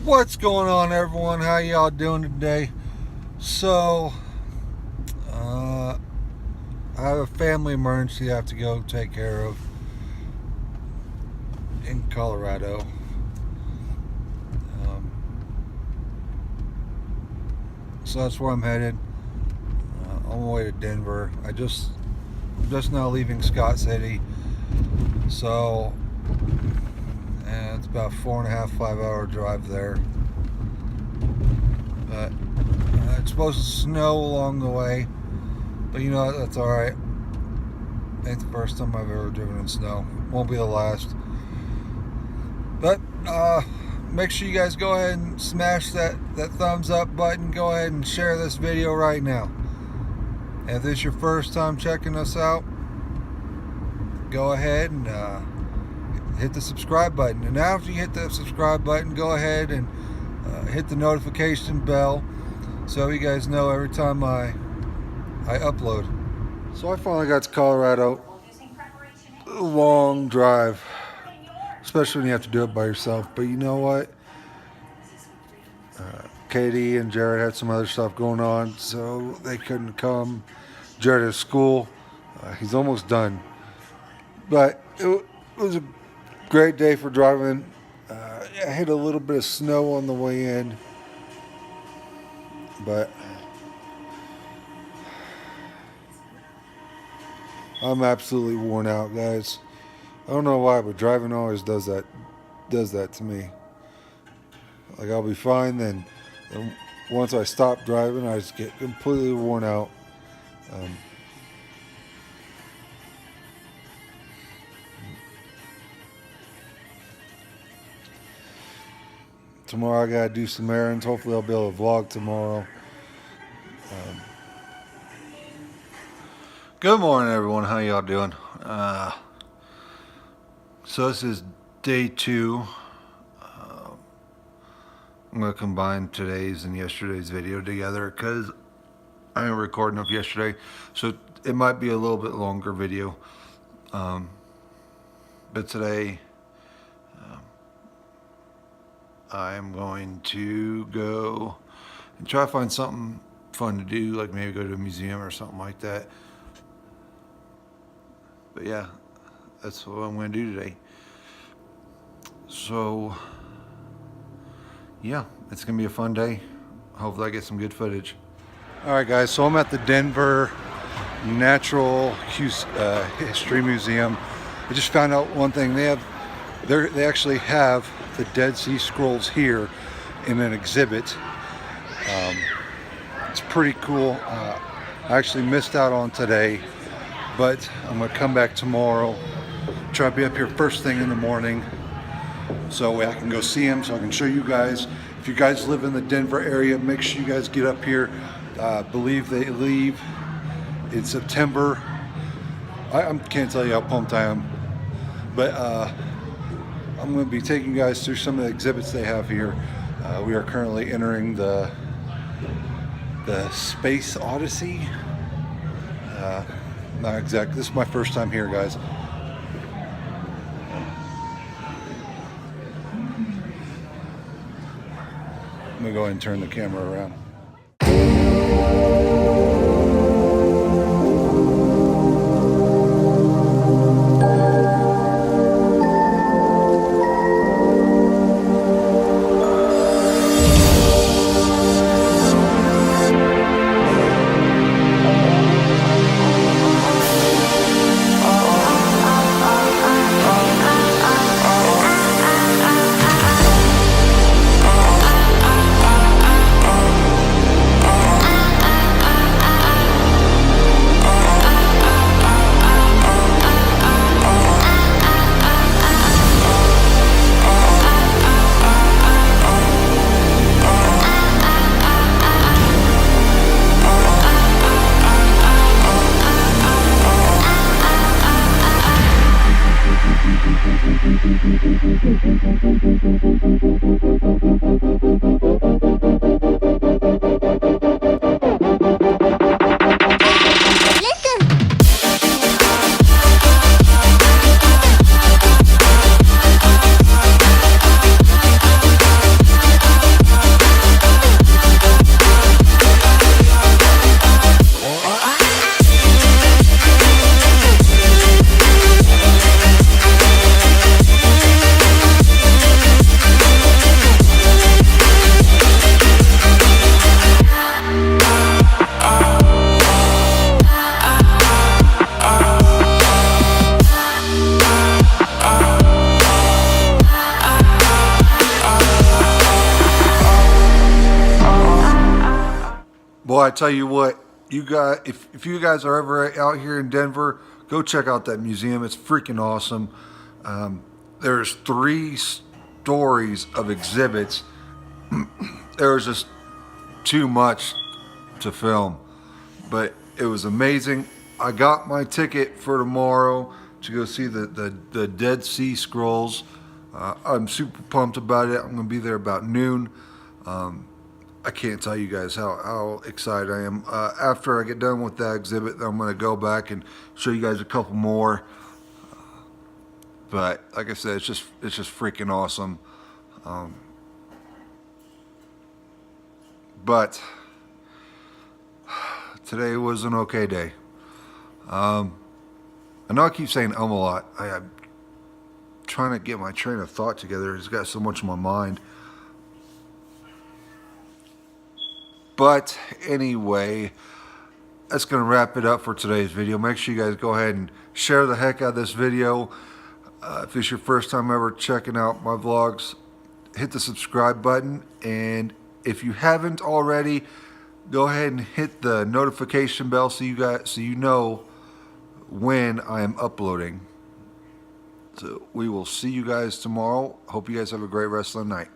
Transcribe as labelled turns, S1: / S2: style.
S1: What's going on, everyone? How y'all doing today? So, I have a family emergency I have to go take care of in Colorado. So that's where I'm headed. On my way to Denver. I'm just now leaving Scott City. So, and it's about 4.5, 5 hour drive there. But it's supposed to snow along the way. But you know what? That's alright. Ain't the first time I've ever driven in snow. Won't be the last. But make sure you guys go ahead and smash that thumbs up button. Go ahead and share this video right now. And if this is your first time checking us out, go ahead and hit the subscribe button. And after you hit the subscribe button, go ahead and hit the notification bell so you guys know every time I upload. So I finally got to Colorado. A long drive, especially when you have to do it by yourself. But you know what? Katie and Jared had some other stuff going on, so they couldn't come. Jared has school. He's almost done. But it was a great day for driving. I hit a little bit of snow on the way in, but I'm absolutely worn out, guys. I don't know why, but driving always does that to me. Like, I'll be fine, then once I stop driving, I just get completely worn out. Tomorrow I gotta do some errands. Hopefully I'll be able to vlog tomorrow. Good morning, everyone. How y'all doing? So this is day 2. I'm gonna combine today's and yesterday's video together because I didn't record enough yesterday, so it might be a little bit longer video. But today I am going to go and try to find something fun to do, like maybe go to a museum or something like that. But yeah, that's what I'm going to do today. So yeah, it's going to be a fun day. Hopefully I get some good footage. Alright guys, so I'm at the Denver Natural History Museum. I just found out one thing. They actually have the Dead Sea Scrolls here in an exhibit. It's pretty cool. I actually missed out on today, but I'm gonna come back tomorrow. Try to be up here first thing in the morning so I can go see them, so I can show you guys. If you guys live in the Denver area, make sure you guys get up here. I believe they leave in September. I can't tell you how pumped I am, but I'm going to be taking you guys through some of the exhibits they have here. We are currently entering the Space Odyssey. Not exactly. This is my first time here, guys. Let me go ahead and turn the camera around. I tell you what, you guys, if you guys are ever out here in Denver, go check out that museum. It's freaking awesome. There's 3 stories of exhibits. There was just too much to film, but it was amazing. I got my ticket for tomorrow to go see the Dead Sea Scrolls. I'm super pumped about it. I'm going to be there about noon. I can't tell you guys how excited I am. After I get done with that exhibit, I'm going to go back and show you guys a couple more. But like I said, it's just freaking awesome. But today was an okay day. I know I keep saying a lot. I'm trying to get my train of thought together. It's got so much on my mind. But anyway, that's going to wrap it up for today's video. Make sure you guys go ahead and share the heck out of this video. If it's your first time ever checking out my vlogs, hit the subscribe button. And if you haven't already, go ahead and hit the notification bell so you know when I am uploading. So we will see you guys tomorrow. Hope you guys have a great rest of the night.